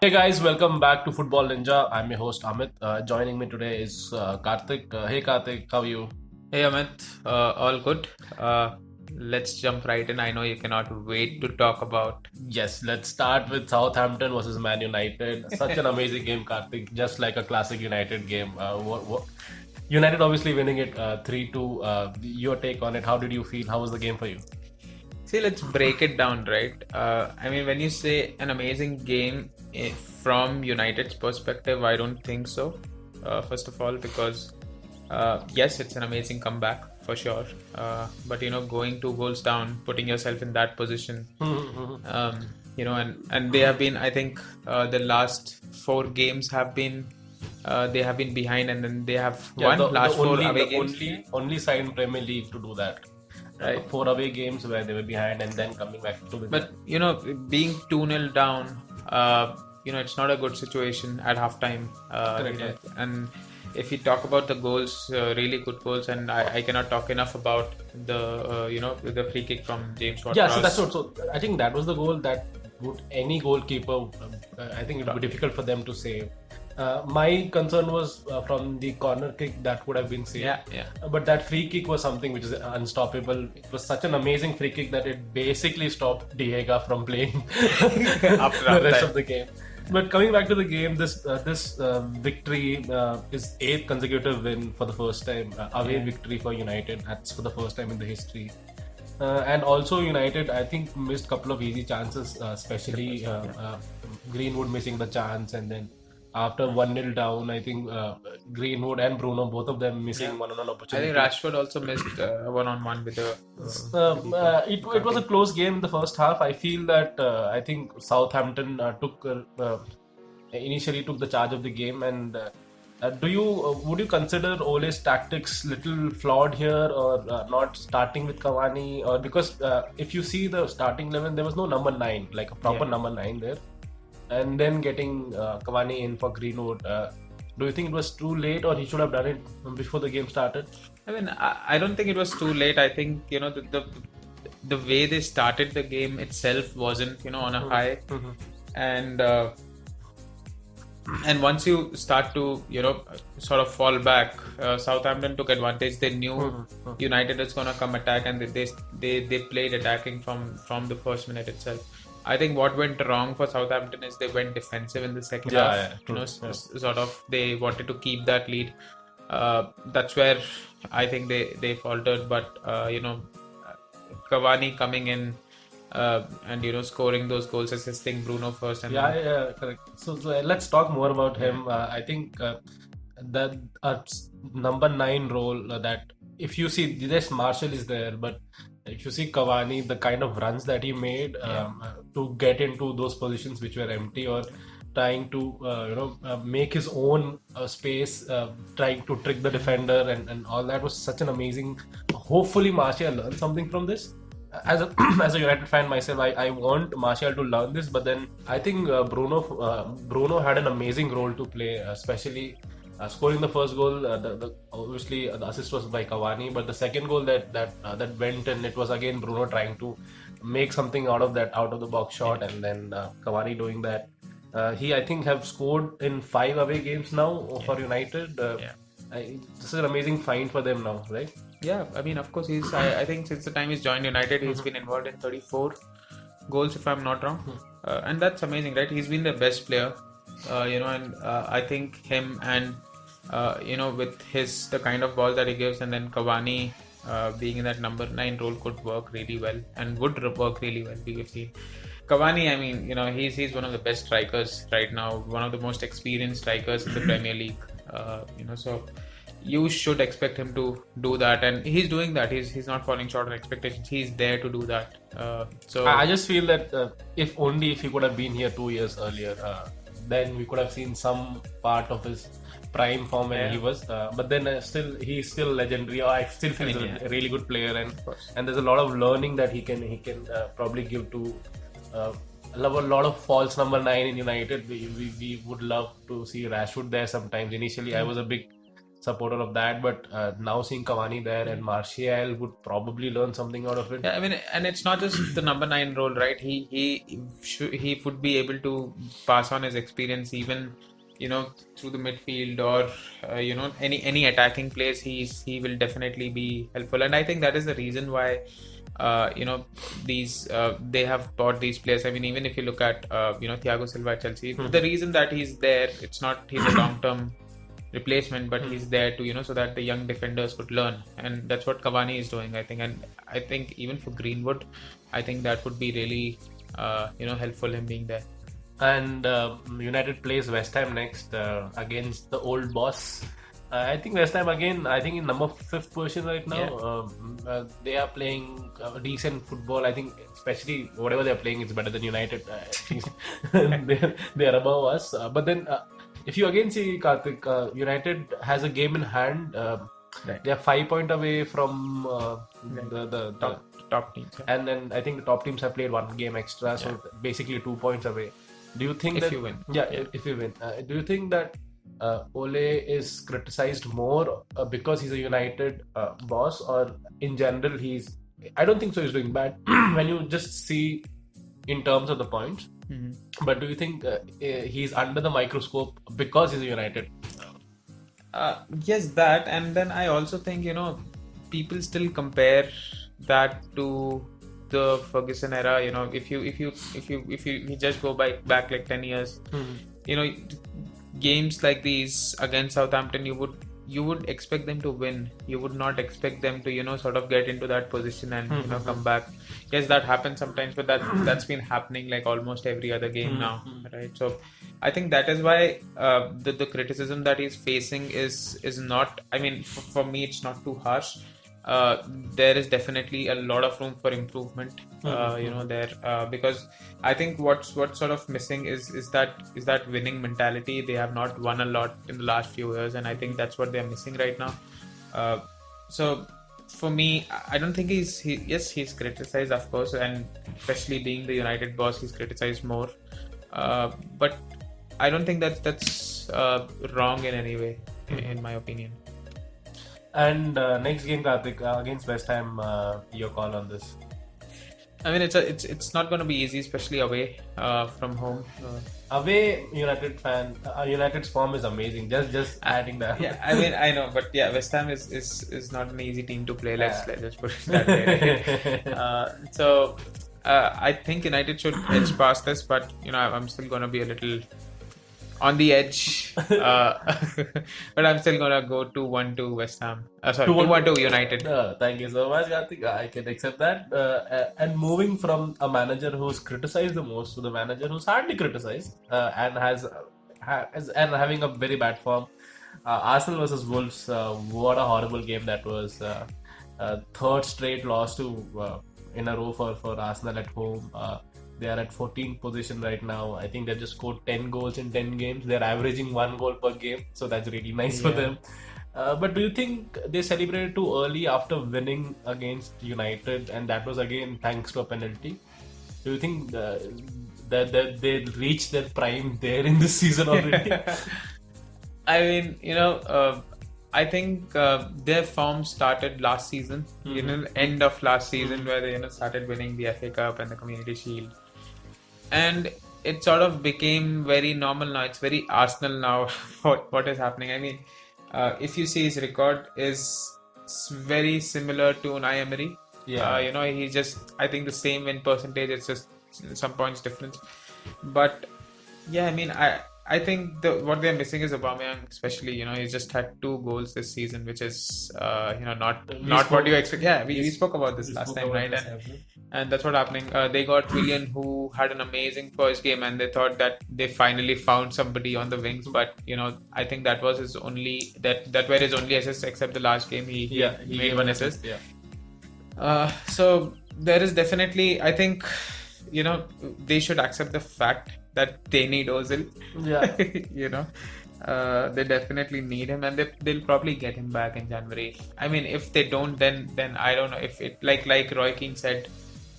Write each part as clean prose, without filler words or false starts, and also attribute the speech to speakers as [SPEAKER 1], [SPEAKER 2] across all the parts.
[SPEAKER 1] Hey guys, welcome back to Football Ninja. I'm your host Amit. Joining me today is Karthik. Hey Karthik, how are you?
[SPEAKER 2] Hey Amit, all good. Let's jump right in. I know you cannot wait to talk about.
[SPEAKER 1] Yes, let's start with Southampton versus Man United. Such an amazing game, Karthik. Just like a classic United game. United obviously winning it 3-2. Your take on it? How did you feel? How was the game for you?
[SPEAKER 2] See, let's break it down, right? I mean, when you say an amazing game from United's perspective, I don't think so. First of all, because yes, it's an amazing comeback for sure. But going 2 goals down, putting yourself in that position, and they have been. I think the last 4 games have been. They have been behind, and then they have won
[SPEAKER 1] the
[SPEAKER 2] last four
[SPEAKER 1] only
[SPEAKER 2] away
[SPEAKER 1] the
[SPEAKER 2] games.
[SPEAKER 1] only side in Premier League to do that.
[SPEAKER 2] Right.
[SPEAKER 1] 4 away games where they were behind and then coming back to win.
[SPEAKER 2] But being 2-0 down, it's not a good situation at halftime.
[SPEAKER 1] Correct.
[SPEAKER 2] And if you talk about the goals, really good goals, and I cannot talk enough about the free kick from James Ward-Prowse.
[SPEAKER 1] Yeah, so that's what. So I think that was the goal that would any goalkeeper. I think it would be difficult for them to save. My concern was from the corner kick that would have been saved.
[SPEAKER 2] Yeah.
[SPEAKER 1] But that free kick was something which is unstoppable. It was such an amazing free kick that it basically stopped Diego from playing the rest of the game. But coming back to the game, this victory is 8th consecutive win for the first time, away victory for United. That's for the first time in the history. And also United, I think, missed a couple of easy chances, especially Greenwood missing the chance, and then after 1-0 down, I think Greenwood and Bruno, both of them missing one-on-one
[SPEAKER 2] I
[SPEAKER 1] opportunity.
[SPEAKER 2] think Rashford also missed one-on-one with the.
[SPEAKER 1] It was a close game in the first half. I feel that I think Southampton initially took the charge of the game. And would you consider Ole's tactics little flawed here, or not starting with Cavani? Or because if you see the starting 11, there was no number 9, like a proper number 9 there, and then getting Cavani in for Greenwood. Do you think it was too late, or he should have done it before the game started?
[SPEAKER 2] I mean, I don't think it was too late. I think the way they started the game itself wasn't on a high, and once you start to sort of fall back, Southampton took advantage. They knew United is gonna come attack, and they played attacking from the first minute itself. I think what went wrong for Southampton is they went defensive in the second half. Sort of they wanted to keep that lead. That's where I think they faltered. But Cavani coming in and scoring those goals, assisting Bruno first. And
[SPEAKER 1] Correct. So let's talk more about him. I think that number 9 role that if you see, yes, Marshall is there, but if you see Cavani, the kind of runs that he made to get into those positions which were empty, or trying to make his own space, trying to trick the defender, and all that was such an amazing. Hopefully Martial learned something from this. As a as a United fan myself, I want Martial to learn this, but then I think Bruno had an amazing role to play, especially scoring the first goal. Obviously the assist was by Cavani, but the second goal that went, and it was again Bruno trying to make something out of the box shot, and then Cavani doing that. He, I think, have scored in 5 away games now for United. This is an amazing find for them now, right?
[SPEAKER 2] Yeah, I mean, of course, I think since the time he's joined United, he's been involved in 34 goals, if I'm not wrong. And that's amazing, right? He's been the best player, and I think him and, with the kind of ball that he gives, and then Cavani being in that number 9 role could work really well, and would work really well, we have seen. Cavani, I mean, he's one of the best strikers right now, one of the most experienced strikers in the Premier League, so you should expect him to do that, and he's doing that. He's not falling short of expectations. He's there to do that. So
[SPEAKER 1] I just feel that if he could have been here 2 years earlier, then we could have seen some part of his prime form when he was. But then he's still legendary. I still feel he's a really good player, and there's a lot of learning that he can probably give to. A lot of false number 9 in United. We would love to see Rashford there sometimes. Initially, I was a big supporter of that, but now seeing Cavani there and Martial would probably learn something out of it.
[SPEAKER 2] Yeah, I mean, and it's not just the number 9 role, right? He would be able to pass on his experience even, through the midfield or any attacking plays. He will definitely be helpful, and I think that is the reason why these they have bought these players. I mean, even if you look at Thiago Silva at Chelsea, the reason that he's there, it's not he's a long term replacement, but he's there to so that the young defenders could learn, and that's what Cavani is doing, I think. And I think even for Greenwood, I think that would be really helpful, him being there.
[SPEAKER 1] And United plays West Ham next against the old boss. I think West Ham again, I think in number 5th position right now. They are playing decent football. I think especially whatever they're playing, it's better than United. They're above us. But then if you again see, Karthik, United has a game in hand.
[SPEAKER 2] Right.
[SPEAKER 1] They are 5 points away from the
[SPEAKER 2] top teams. Yeah.
[SPEAKER 1] And then I think the top teams have played one game extra, so basically 2 points away. Do you think
[SPEAKER 2] if you win?
[SPEAKER 1] If you win. Do you think that Ole is criticized more because he's a United boss, or in general I don't think so he's doing bad when you just see in terms of the points. But do you think he's under the microscope because he's a United?
[SPEAKER 2] Yes, that, and then I also think people still compare that to the Ferguson era. If you just go back like 10 years, games like these against Southampton, you would expect them to win. You would not expect them to sort of get into that position and come back. Yes, that happens sometimes, but that's been happening like almost every other game now, right? So I think that is why the criticism that he's facing is not, I mean, for me it's not too harsh. There is definitely a lot of room for improvement there, because I think what's sort of missing is that winning mentality. They have not won a lot in the last few years, and I think that's what they're missing right now. So for me, I don't think he's criticized, of course, and especially being the United boss, he's criticized more, but I don't think that's wrong in any way, in my opinion.
[SPEAKER 1] And next game, Karthik, against West Ham, your call on this?
[SPEAKER 2] I mean, it's not going to be easy, especially away from home.
[SPEAKER 1] Away, United's form is amazing. Just adding that.
[SPEAKER 2] Yeah, I mean, I know, but yeah, West Ham is not an easy team to play. Let's just put it that way. So I think United should edge past this, but I'm still going to be a little on the edge, but I'm still gonna go 2-1 to West Ham. 2-1 to United.
[SPEAKER 1] Thank you so much, Karthik. I can accept that. And moving from a manager who's criticized the most to the manager who's hardly criticized and and having a very bad form. Arsenal versus Wolves. What a horrible game that was. Third straight loss in a row for Arsenal at home. They are at 14th position right now. I think they just scored 10 goals in 10 games. They're averaging 1 goal per game. So that's really nice for them. But do you think they celebrated too early after winning against United? And that was again thanks to a penalty. Do you think that they reached their prime there in this season already?
[SPEAKER 2] I mean, I think their form started last season, end of last season, where they started winning the FA Cup and the Community Shield. And it sort of became very normal now. It's very Arsenal now what is happening. I mean, if you see his record is very similar to Unai Emery. Yeah. He just, I think the same win percentage, it's just some points difference. But yeah, I mean, I think what they're missing is Aubameyang, especially. He's just had 2 goals this season, which is not what you expect. Yeah, we spoke about this last time, right? And that's what's happening. They got Willian, who had an amazing first game, and they thought that they finally found somebody on the wings. But I think that was his only that were his only assists, except the last game he made 1 assist. Yeah. So there is definitely, I think, they should accept the fact that they need Ozil. Yeah. They definitely need him, and they'll probably get him back in January. I mean, if they don't, then I don't know if it like Roy Keane said,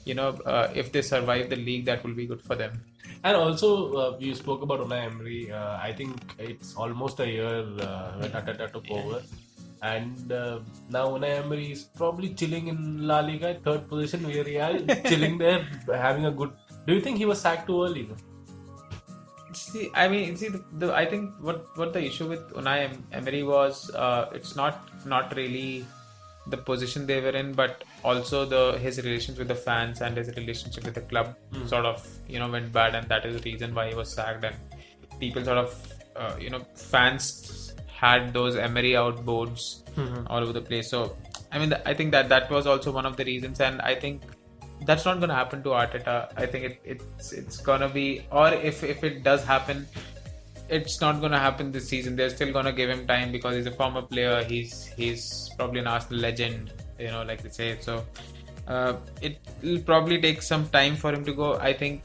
[SPEAKER 2] if they survive the league, that will be good for them.
[SPEAKER 1] And also, you spoke about Unai Emery. I think it's almost a year when Arteta took over. And now Unai Emery is probably chilling in La Liga, third position, where he is chilling there, having a good. Do you think he was sacked too early?
[SPEAKER 2] See, I think what the issue with Unai Emery was, it's not really the position they were in, but also his relations with the fans and his relationship with the club sort of went bad, and that is the reason why he was sacked. And people sort of fans had those Emery out boards all over the place. So I think that was also one of the reasons, and I think that's not going to happen to Arteta. I think it's gonna be, or if it does happen, it's not going to happen this season. They're still going to give him time because he's a former player. He's probably an Arsenal legend, like they say. So it will probably take some time for him to go. I think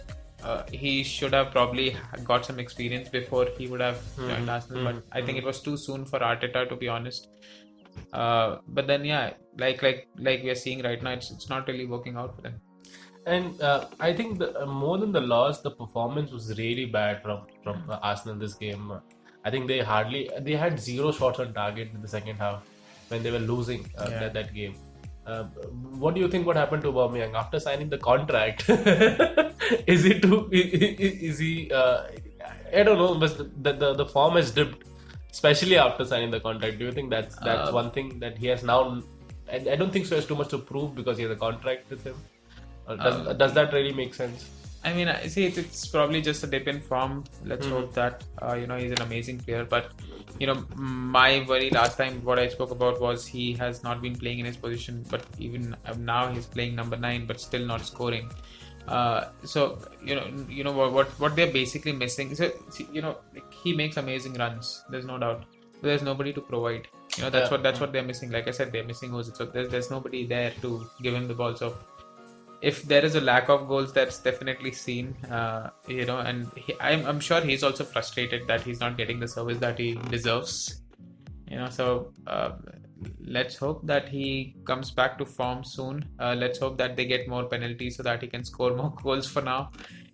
[SPEAKER 2] he should have probably got some experience before he would have joined Arsenal. But I think it was too soon for Arteta, to be honest. But then, like we are seeing right now, it's not really working out for them.
[SPEAKER 1] And I think more than the loss, the performance was really bad from Arsenal this game. I think they had 0 shots on target in the second half when they were losing that game. What do you think? What happened to Aubameyang after signing the contract? Is he? I don't know, but the form has dipped, especially after signing the contract. Do you think that's one thing that he has now? I don't think so. He has too much to prove because he has a contract with him. Does that really make sense?
[SPEAKER 2] I mean, I see it's probably just a dip in form. Let's hope that he's an amazing player. But my worry last time, what I spoke about, was he has not been playing in his position. But even now, he's playing number 9, but still not scoring. So what they're basically missing. So he makes amazing runs. There's no doubt. But there's nobody to provide. That's what they're missing. Like I said, they're missing Ozil. So there's nobody there to give him the ball. So if there is a lack of goals, that's definitely seen, and I'm sure he's also frustrated that he's not getting the service that he deserves, so let's hope that he comes back to form soon. Let's hope that they get more penalties so that he can score more goals for now,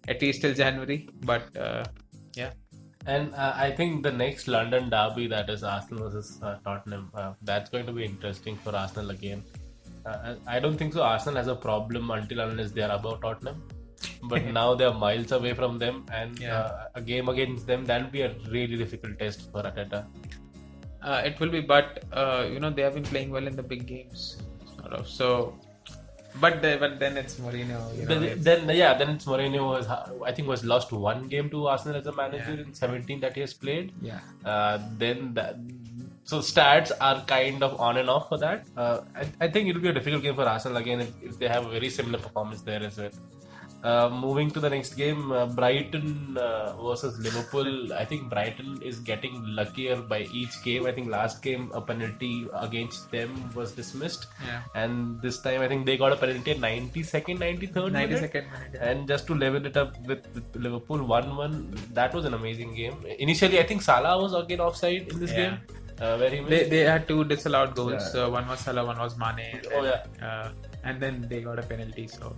[SPEAKER 2] at least till January. But
[SPEAKER 1] and I think the next London derby, that is Arsenal versus Tottenham, that's going to be interesting for Arsenal again. I don't think so Arsenal has a problem until unless they are above Tottenham, but now they are miles away from them, and a game against them, that will be a really difficult test for Arteta.
[SPEAKER 2] It will be, but they have been playing well in the big games, sort of. So, but then it's Mourinho.
[SPEAKER 1] Then it's Mourinho was lost 1 game to Arsenal as a manager in 17 that he has played. So stats are kind of on and off for that. I think it will be a difficult game for Arsenal again if they have a very similar performance there as well. Moving to the next game, Brighton versus Liverpool. I think Brighton is getting luckier by each game. I think last game a penalty against them was dismissed, and this time I think they got a penalty at 92nd, 93rd minute. And just to level it up with Liverpool 1-1, that was an amazing game. Initially, I think Salah was again offside in this game. Where
[SPEAKER 2] they had 2 disallowed goals. One was Salah, one was Mane. And then they got a penalty. So,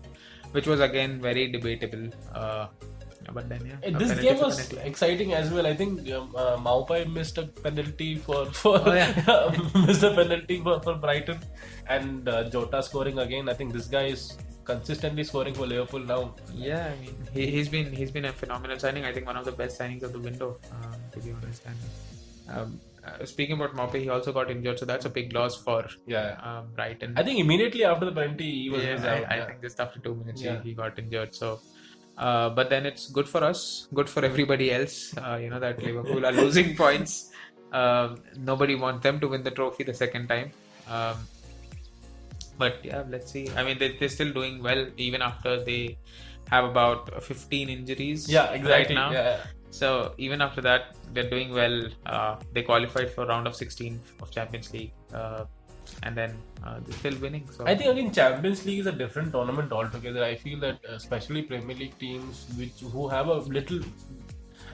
[SPEAKER 2] which was again very debatable. But then
[SPEAKER 1] this game was exciting as well. I think Maupai missed a penalty for missed a penalty for Brighton, and Jota scoring again. I think this guy is consistently scoring for Liverpool now.
[SPEAKER 2] Yeah, I mean he's been a phenomenal signing. I think one of the best signings of the window, to be honest. And speaking about Maupay, he also got injured, so that's a big loss for Brighton.
[SPEAKER 1] I think immediately after the penalty, he was out.
[SPEAKER 2] I think just after 2 minutes, he got injured. So, but then it's good for us, good for everybody else. That Liverpool are losing points. Nobody wants them to win the trophy the second time. But let's see. I mean, they're still doing well even after they have about 15 injuries.
[SPEAKER 1] Yeah, exactly.
[SPEAKER 2] Right now. So even after that, they're doing well. They qualified for round of 16 of Champions League, and then they're still winning. So
[SPEAKER 1] I think again, Champions League is a different tournament altogether. I feel that especially Premier League teams who have a little,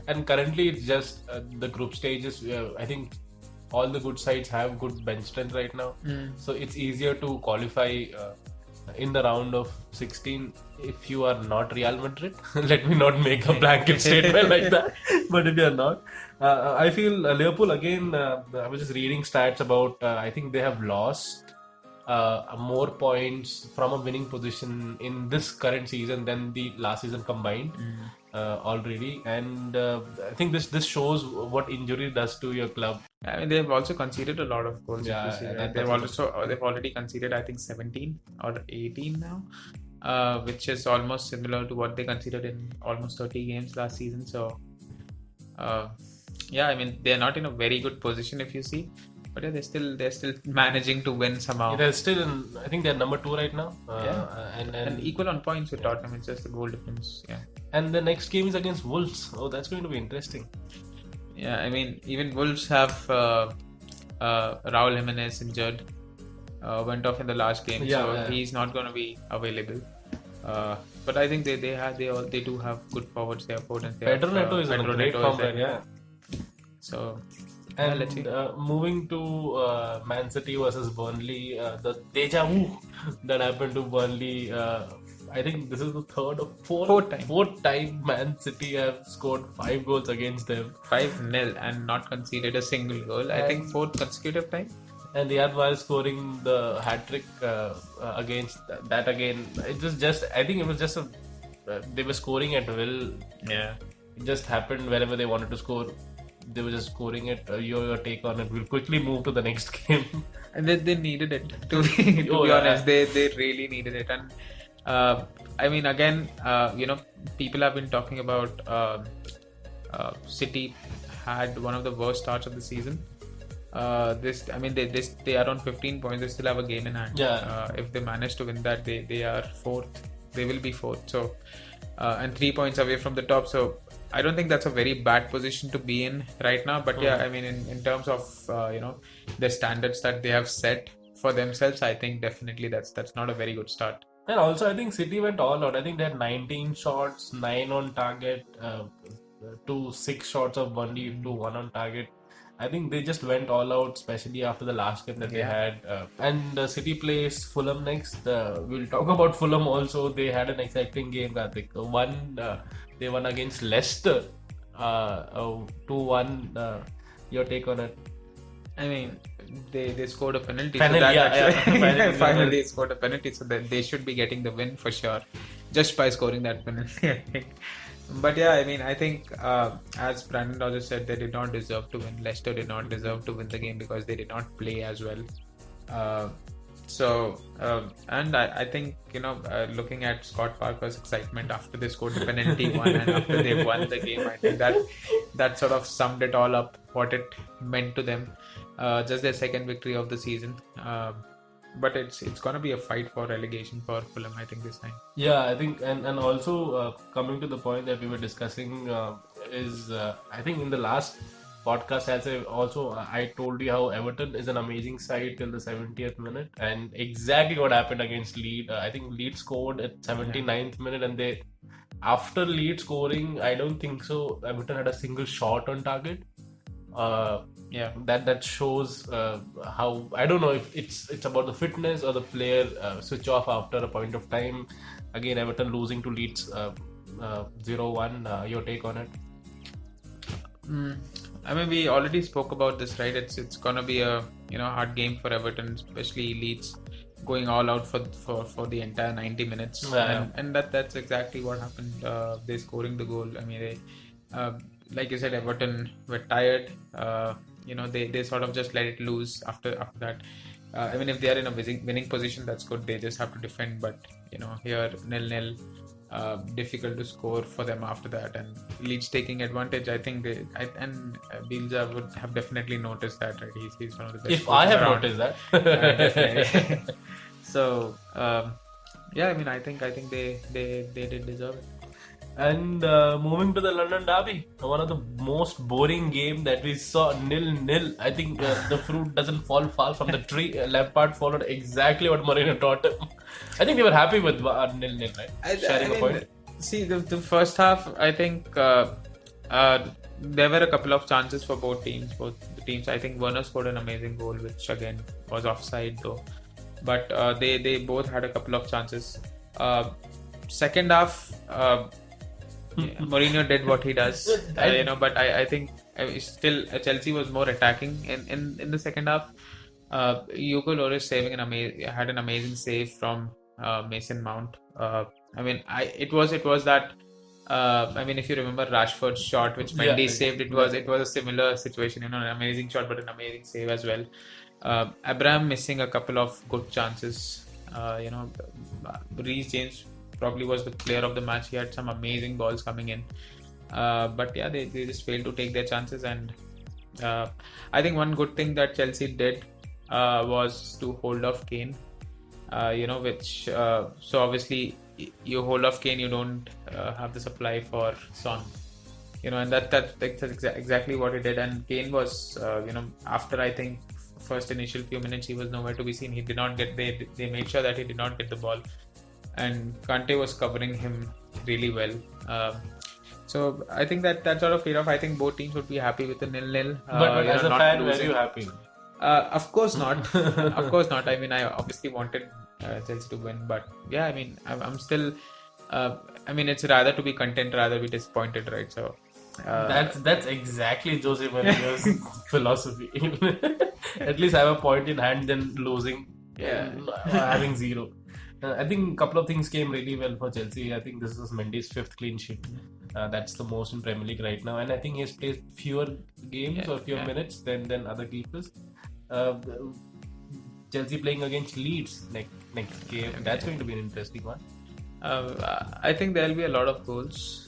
[SPEAKER 1] and currently it's just the group stages. I think all the good sides have good bench strength right now, so it's easier to qualify in the round of 16 if you are not Real Madrid. Let me not make a blanket statement like that. But if you are not, I feel Liverpool again. I was just reading stats about. I think they have lost more points from a winning position in this current season than the last season combined already, and I think this shows what injury does to your club.
[SPEAKER 2] I mean, they've also conceded a lot of goals.
[SPEAKER 1] Yeah,
[SPEAKER 2] if you see, right?
[SPEAKER 1] that's
[SPEAKER 2] They've already conceded, I think, 17 or 18 now, which is almost similar to what they conceded in almost 30 games last season. So, yeah, I mean, they're not in a very good position if you see, but yeah, they're still managing to win somehow.
[SPEAKER 1] They're still in. I think they're number 2 right now.
[SPEAKER 2] And equal on points with Tottenham. It's just the goal difference. Yeah.
[SPEAKER 1] And the next game is against Wolves. Oh, that's going to be interesting.
[SPEAKER 2] Yeah, I mean, even Wolves have Raul Jimenez injured. Went off in the last game, he's not going to be available. But I think they do have good forwards. They have Foden.
[SPEAKER 1] Pedro Neto is in a great form right, yeah.
[SPEAKER 2] So,
[SPEAKER 1] and let's see. Moving to Man City versus Burnley, the deja vu that happened to Burnley. I think this is the third or fourth time Man City have scored 5 goals against them.
[SPEAKER 2] 5-0 and not conceded a single goal. I think 4th consecutive time.
[SPEAKER 1] And Riyad Mahrez scoring the hat-trick against that again. It was just, I think it was just they were scoring at will.
[SPEAKER 2] Yeah.
[SPEAKER 1] It just happened wherever they wanted to score. They were just scoring it. Your take on it. We'll quickly move to the next game.
[SPEAKER 2] And they needed it, to be honest. They really needed it. And I mean, again, people have been talking about City had one of the worst starts of the season. They are on 15 points. They still have a game in hand.
[SPEAKER 1] Yeah.
[SPEAKER 2] If they manage to win that, they are 4th. They will be 4th. So, and 3 points away from the top. So, I don't think that's a very bad position to be in right now. But yeah, I mean, in terms of the standards that they have set for themselves, I think definitely that's not a very good start.
[SPEAKER 1] And also, I think City went all out. I think they had 19 shots, 9 on target, 6 shots of Burnley to 1 on target. I think they just went all out, especially after the last game that they had. And City plays Fulham next. We'll talk about Fulham also. They had an exciting game, Karthik. They won against Leicester 2-1. Your take on it?
[SPEAKER 2] I mean, they scored a penalty.
[SPEAKER 1] Finally
[SPEAKER 2] they scored a penalty, so that they should be getting the win for sure, just by scoring that penalty, I think. But yeah, I mean, I think as Brandon Rodgers said, they did not deserve to win. Leicester did not deserve to win the game because they did not play as well. And I think, looking at Scott Parker's excitement after they scored the penalty one and after they won the game, I think that sort of summed it all up, what it meant to them. Just their second victory of the season. But it's going to be a fight for relegation for Fulham, I think, this time.
[SPEAKER 1] Yeah, I think, and also coming to the point that we were discussing is I think in the last podcast, I told you how Everton is an amazing side till the 70th minute, and exactly what happened against Leeds. I think Leeds scored at 79th minute, and after Leeds scoring, I don't think so, Everton had a single shot on target. That shows how, I don't know if it's about the fitness or the player switch off after a point of time. Again, Everton losing to Leeds 0-1. Your take on it?
[SPEAKER 2] I mean, we already spoke about this, right? It's gonna be a hard game for Everton, especially Leeds going all out for the entire 90 minutes. And that's exactly what happened. They scoring the goal. I mean, they like you said, Everton were tired. They sort of just let it loose after that. I mean, if they are in a winning position, that's good. They just have to defend. But here 0-0, difficult to score for them after that. And Leeds taking advantage. I think Bielsa would have definitely noticed that. Right? He's one of the best.
[SPEAKER 1] If I have noticed that,
[SPEAKER 2] definitely. So I mean, I think they did deserve it.
[SPEAKER 1] And moving to the London Derby, one of the most boring game that we saw, 0-0. I think the fruit doesn't fall far from the tree. Lampard followed exactly what Mourinho taught him. I think they were happy with 0-0, right? Sharing a point.
[SPEAKER 2] See, the first half, I think there were a couple of chances for both the teams. I think Werner scored an amazing goal, which again was offside though. but they both had a couple of chances. Second half, Mourinho did what he does, but I think still Chelsea was more attacking in the second half. Hugo Lloris had an amazing save from Mason Mount. It was that. If you remember Rashford's shot, which Mendy saved, it was a similar situation. An amazing shot, but an amazing save as well. Abraham missing a couple of good chances. Reece James probably was the player of the match. He had some amazing balls coming in. But yeah, they just failed to take their chances. And I think one good thing that Chelsea did was to hold off Kane. So obviously you hold off Kane, you don't have the supply for Son. And that's exactly what he did. And Kane was, after I think first initial few minutes, he was nowhere to be seen. He did not get. They made sure that he did not get the ball, and Kante was covering him really well. So I think that sort of paid off. I think both teams would be happy with the 0-0.
[SPEAKER 1] But as a fan, were you happy?
[SPEAKER 2] Of course not. Of course not. I obviously wanted Chelsea to win, but yeah, I'm still. It's rather to be content rather be disappointed, right? So.
[SPEAKER 1] That's exactly Jose Mourinho's philosophy. At least have a point in hand than losing, having zero. I think a couple of things came really well for Chelsea. I think this is Mendy's 5th clean sheet. That's the most in Premier League right now, and I think he's played fewer games or fewer minutes than other keepers. Chelsea playing against Leeds next game. That's going to be an interesting one.
[SPEAKER 2] I think there'll be a lot of goals.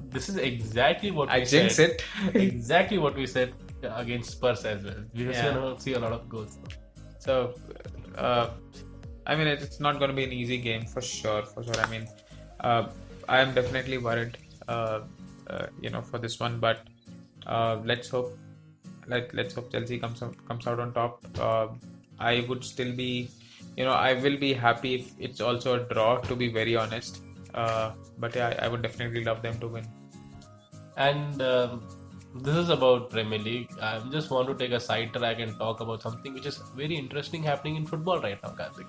[SPEAKER 1] This is exactly what we
[SPEAKER 2] jinx
[SPEAKER 1] said.
[SPEAKER 2] it.
[SPEAKER 1] Exactly what we said against Spurs as well. We're going to see a lot of goals.
[SPEAKER 2] So, it's not going to be an easy game for sure. I am definitely worried, for this one. But let's hope. Let's hope Chelsea comes out on top. I would still be, I will be happy if it's also a draw. To be very honest. But yeah, I would definitely love them to win.
[SPEAKER 1] And this is about Premier League. I just want to take a side track and talk about something which is very interesting happening in football right now, Karthik.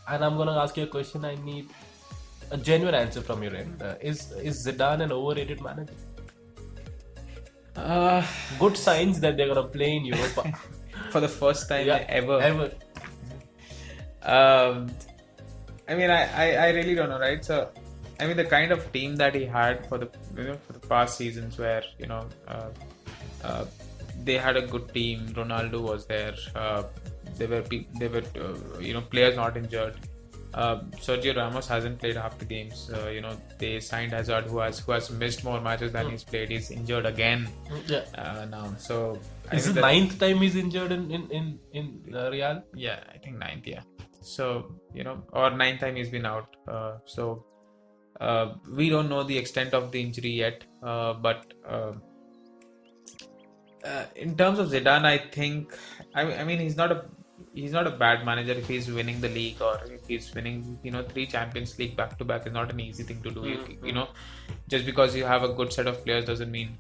[SPEAKER 1] And I'm going to ask you a question. I need a genuine answer from your end. Is Zidane an overrated manager? Good signs that they're going to play in Europa.
[SPEAKER 2] For the first time ever. I really don't know, right? So, the kind of team that he had for the past seasons, where they had a good team. Ronaldo was there. There were players not injured. Sergio Ramos hasn't played half the games. They signed Hazard, who has missed more matches than he's played. He's injured again. Now. So
[SPEAKER 1] is it the 9th time he's injured in Real?
[SPEAKER 2] Yeah, I think 9th. Yeah. So, or 9th time he's been out. We don't know the extent of the injury yet. But in terms of Zidane, I think, he's not a bad manager if he's winning the league, or if he's winning, 3 Champions League back to back is not an easy thing to do. Just because you have a good set of players doesn't mean,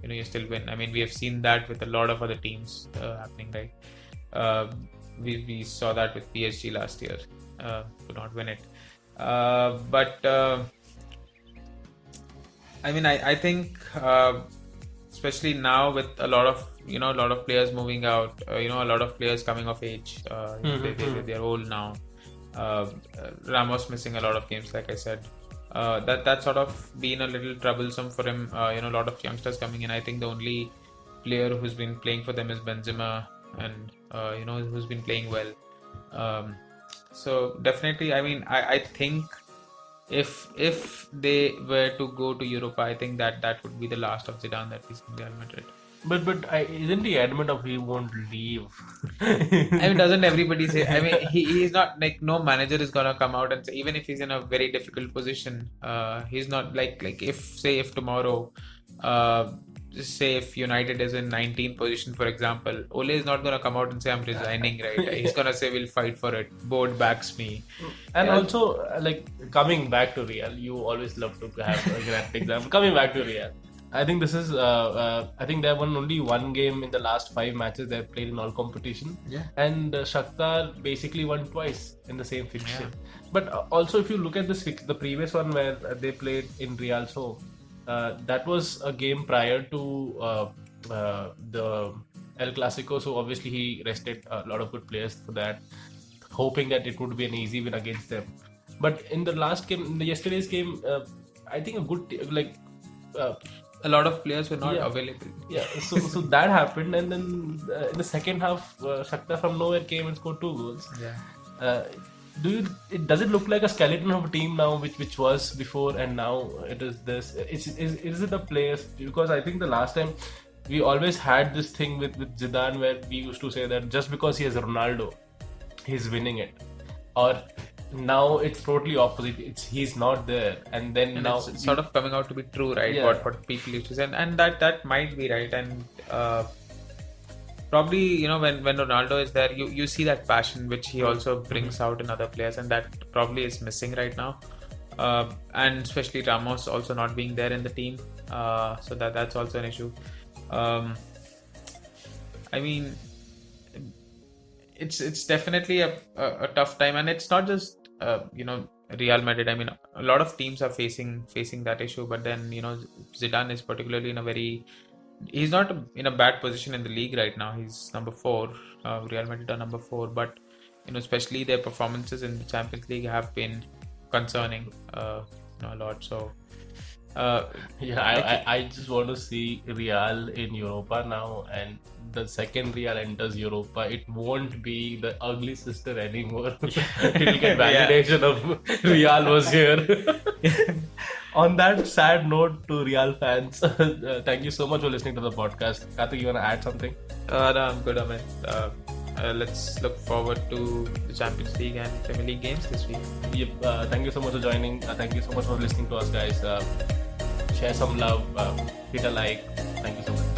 [SPEAKER 2] you still win. We have seen that with a lot of other teams happening, right? We saw that with PSG last year, could not win it. I think, especially now with a lot of players moving out, a lot of players coming of age, they're old now. Ramos missing a lot of games, like I said. That sort of been a little troublesome for him. A lot of youngsters coming in. I think the only player who's been playing for them is Benzema, and who's been playing well. So definitely, I think if they were to go to Europa, I think that would be the last of Zidane that we see in Real Madrid.
[SPEAKER 1] But isn't he adamant of he won't leave?
[SPEAKER 2] Doesn't everybody say? He's not like, no manager is gonna come out and say, even if he's in a very difficult position, he's not like if tomorrow, say if United is in 19th position, for example, Ole is not gonna come out and say I'm resigning, right? He's gonna say we'll fight for it. Board backs me.
[SPEAKER 1] And also, coming back to Real, you always love to have a grand example. Coming back to Real, I think this is. I think they have won only one game in the last 5 matches they have played in all competition.
[SPEAKER 2] Yeah.
[SPEAKER 1] And Shakhtar basically won twice in the same fixture.
[SPEAKER 2] Yeah.
[SPEAKER 1] But also, if you look at this, the previous one where they played in Real's home, that was a game prior to the El Clasico. So obviously he rested a lot of good players for that, hoping that it would be an easy win against them. But in the last game, in the yesterday's game, I think a good
[SPEAKER 2] A lot of players were not
[SPEAKER 1] Yeah.
[SPEAKER 2] available.
[SPEAKER 1] yeah, so that happened, and then in the second half, Shakhtar from nowhere came and scored 2 goals.
[SPEAKER 2] Yeah.
[SPEAKER 1] Uh, does it look like a skeleton of a team now, which was before, and now it is this? Is it the players? Because I think the last time we always had this thing with Zidane where we used to say that just because he has Ronaldo, he's winning it, or now it's totally opposite. He's not there, and then
[SPEAKER 2] And
[SPEAKER 1] now
[SPEAKER 2] it's sort of coming out to be true, right?
[SPEAKER 1] Yeah.
[SPEAKER 2] What people used to say, and that might be right. And probably, you know, when Ronaldo is there, you see that passion which he also brings out in other players, and that probably is missing right now. And especially Ramos also not being there in the team, so that's also an issue. I mean, it's definitely a tough time, and it's not just you know, Real Madrid. I mean, a lot of teams are facing that issue, but then, you know, Zidane is particularly in a very, he's not in a bad position in the league right now. He's number 4. Real Madrid are number 4, but you know, especially their performances in the Champions League have been concerning, you know, a lot. So
[SPEAKER 1] I just want to see Real in Europa now, and the second Real enters Europa, it won't be the ugly sister anymore. It'll get validation of Real was here. On that sad note to Real fans, thank you so much for listening to the podcast. Karthik, you want to add something?
[SPEAKER 2] no, I'm good. I mean, let's look forward to the Champions League and Premier League games this week.
[SPEAKER 1] Yep, thank you so much for joining. Thank you so much for listening to us, guys. Share some love, hit a like. Thank you so much.